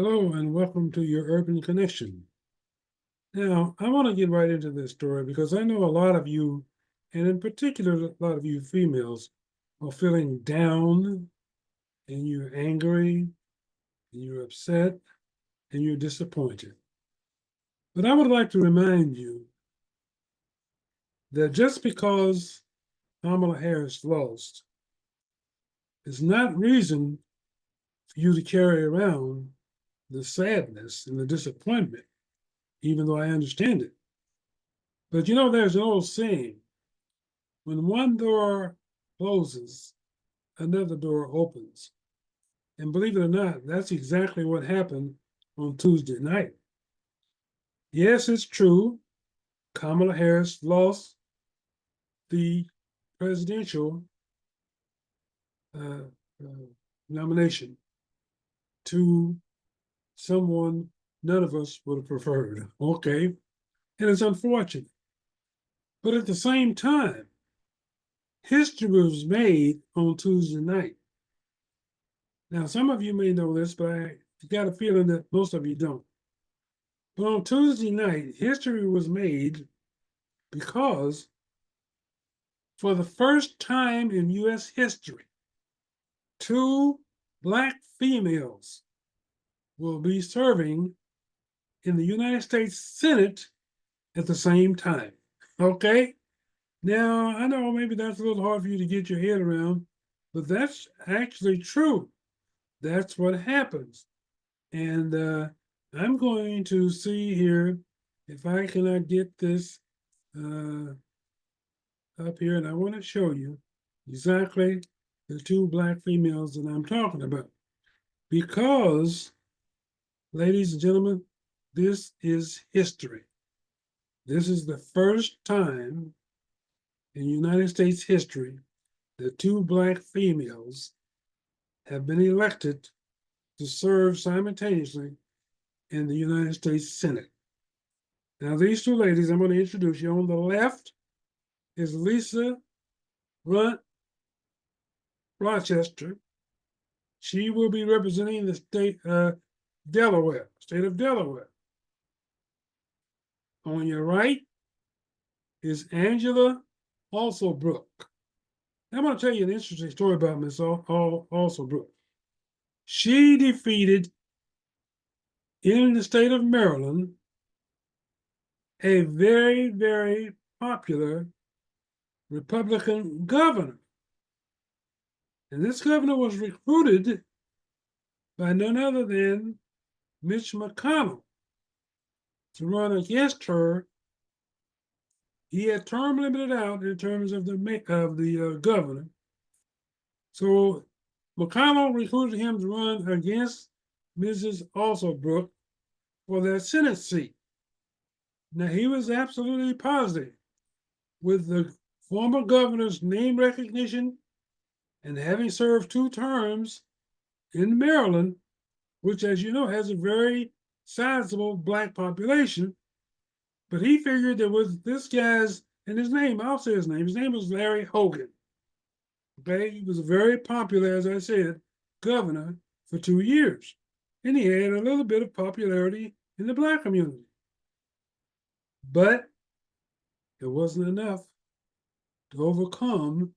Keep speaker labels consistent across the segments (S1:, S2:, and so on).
S1: Hello and welcome to your Urban Connection. Now, I want to get right into this story because I know a lot of you, and in particular, a lot of you females, are feeling down and you're angry and you're upset and you're disappointed. But I would like to remind you that just because Kamala Harris lost is not reason for you to carry around the sadness and the disappointment, even though I understand it. But there's an old saying: when one door closes, another door opens. And believe it or not, that's exactly what happened on Tuesday night. Yes, it's true. Kamala Harris lost the presidential uh, uh, nomination to someone none of us would have preferred. Okay. And it's unfortunate. But at the same time, history was made on Tuesday night. Now, some of you may know this, but I got a feeling that most of you don't. But on Tuesday night, history was made because for the first time in US history, two Black females will be serving in the United States Senate at the same time. Okay? Now, I know maybe that's a little hard for you to get your head around, but that's actually true. That's what happens. And I'm going to see here if I cannot get this uh, up here, and I want to show you exactly the two Black females that I'm talking about. Because, ladies and gentlemen, this is history. This is the first time in United States history that two Black females have been elected to serve simultaneously in the United States Senate. Now, these two ladies I'm going to introduce you. On the left is Lisa Runt Rochester. She will be representing the state Delaware, state of Delaware. On your right is Angela Alsobrook. I'm going to tell you an interesting story about Miss Alsobrook. She defeated in the state of Maryland a very, very popular Republican governor. And this governor was recruited by none other than Mitch McConnell to run against her. He had term limited out in terms of the governor. So McConnell recruited him to run against Mrs. Alsobrook for that Senate seat. Now, he was absolutely positive with the former governor's name recognition and having served two terms in Maryland, which, as you know, has a very sizable Black population. But he figured there was this guy's, and I'll say his name was Larry Hogan. Okay, he was very popular, as I said, governor for 2 years. And he had a little bit of popularity in the Black community. But it wasn't enough to overcome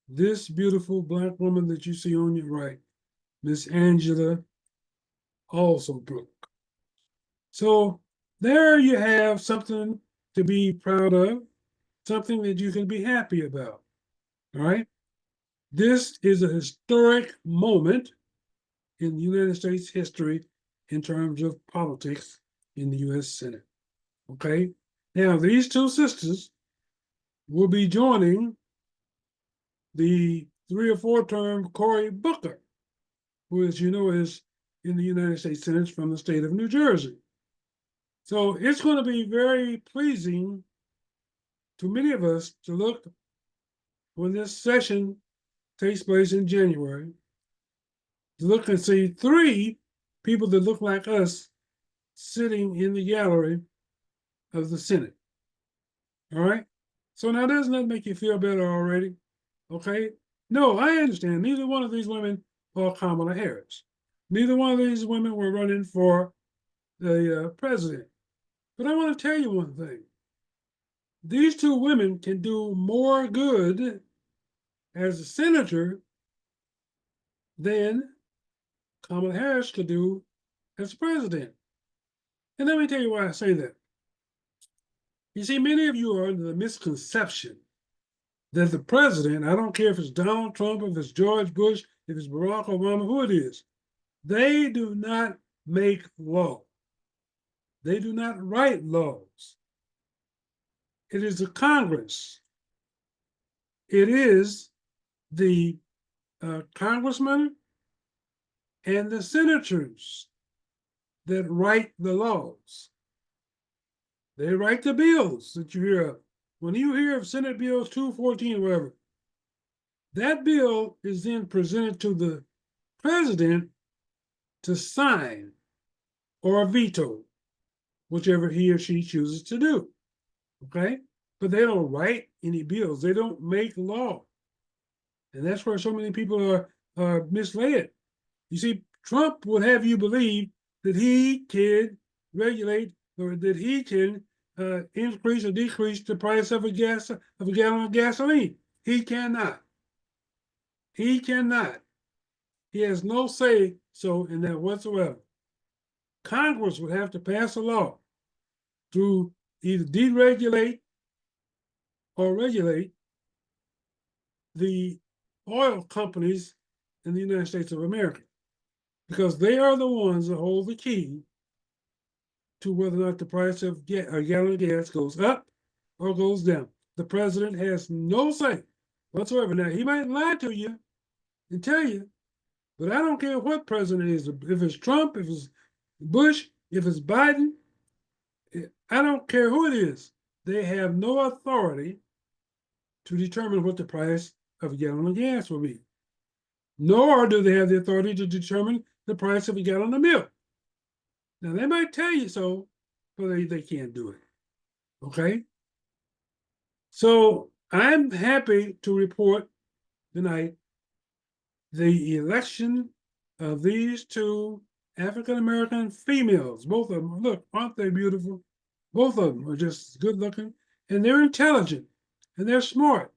S1: this beautiful Black woman that you see on your right, Miss Angela Alsobrook. So there you have something to be proud of, something that you can be happy about. All right. This is a historic moment in United States history in terms of politics in the US Senate. Okay. Now, these two sisters will be joining the 3 or 4 term Cory Booker, who, as you know, is in the United States Senate from the state of New Jersey. So it's going to be very pleasing to many of us to look when this session takes place in January, to look and see 3 people that look like us sitting in the gallery of the Senate. All right. So now, doesn't that make you feel better already? Okay. No, I understand. Neither one of these women are Kamala Harris. Neither one of these women were running for the president. But I want to tell you one thing. These two women can do more good as a senator than Kamala Harris could do as president. And let me tell you why I say that. You see, many of you are under the misconception that the president, I don't care if it's Donald Trump, if it's George Bush, if it's Barack Obama, who it is, they do not make law. They do not write laws. It is the Congress. It is the congressmen and the senators that write the laws. They write the bills that you hear of. When you hear of Senate Bills 214 or whatever, that bill is then presented to the president to sign or veto, whichever he or she chooses to do. Okay? But they don't write any bills. They don't make law. And that's where so many people are misled. You see, Trump would have you believe that he can regulate or that he can increase or decrease the price of a gallon of gasoline. He cannot. He cannot. He has no say so in that whatsoever. Congress would have to pass a law to either deregulate or regulate the oil companies in the United States of America, because they are the ones that hold the key to whether or not the price of a gallon of gas goes up or goes down. The president has no say whatsoever. Now, he might lie to you and tell you, but I don't care what president it is. If it's Trump, if it's Bush, if it's Biden, I don't care who it is. They have no authority to determine what the price of a gallon of gas will be. Nor do they have the authority to determine the price of a gallon of milk. Now, they might tell you so, but they can't do it. Okay? So I'm happy to report tonight the election of these two African American females. Both of them, look, aren't they beautiful? Both of them are just good looking, and they're intelligent, and they're smart.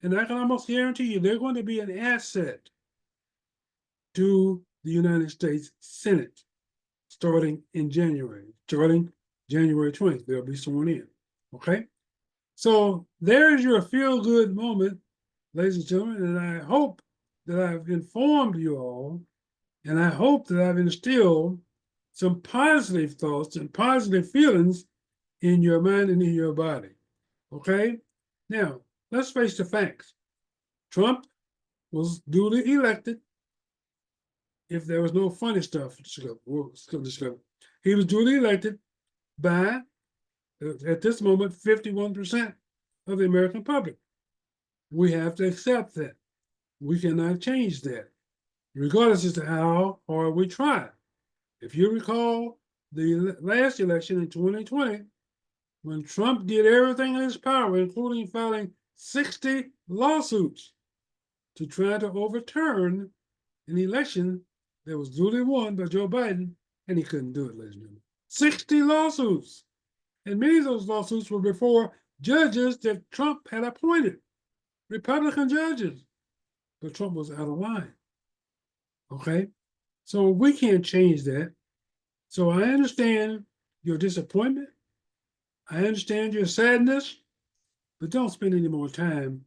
S1: And I can almost guarantee you they're going to be an asset to the United States Senate starting January 20th. They'll be sworn in. Okay? So there's your feel-good moment, ladies and gentlemen, and I hope that I've informed you all, and I hope that I've instilled some positive thoughts and positive feelings in your mind and in your body. Okay? Now, let's face the facts. Trump was duly elected. If there was no funny stuff to discover, he was duly elected by, at this moment, 51% of the American public. We have to accept that. We cannot change that, regardless as to how hard we try. If you recall the last election in 2020, when Trump did everything in his power, including filing 60 lawsuits to try to overturn an election that was duly won by Joe Biden, and he couldn't do it, ladies and gentlemen. 60 lawsuits. And many of those lawsuits were before judges that Trump had appointed, Republican judges. But Trump was out of line. Okay? So we can't change that. So I understand your disappointment. I understand your sadness, but don't spend any more time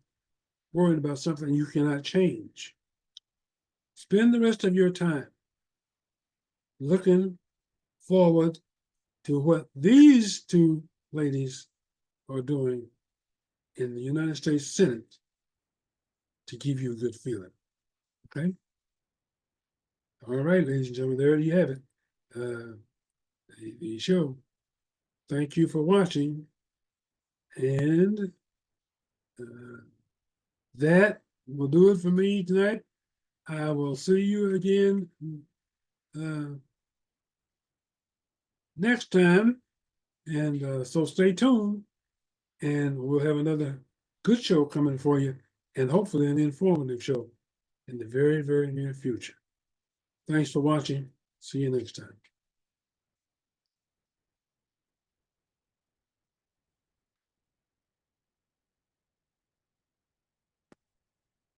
S1: worrying about something you cannot change. Spend the rest of your time looking forward to what these two ladies are doing in the United States Senate to give you a good feeling. Okay? All right, ladies and gentlemen, there you have it. The show. Thank you for watching. And that will do it for me tonight. I will see you again next time. And so stay tuned, and we'll have another good show coming for you, and hopefully an informative show in the very, very near future. Thanks for watching. See you next time.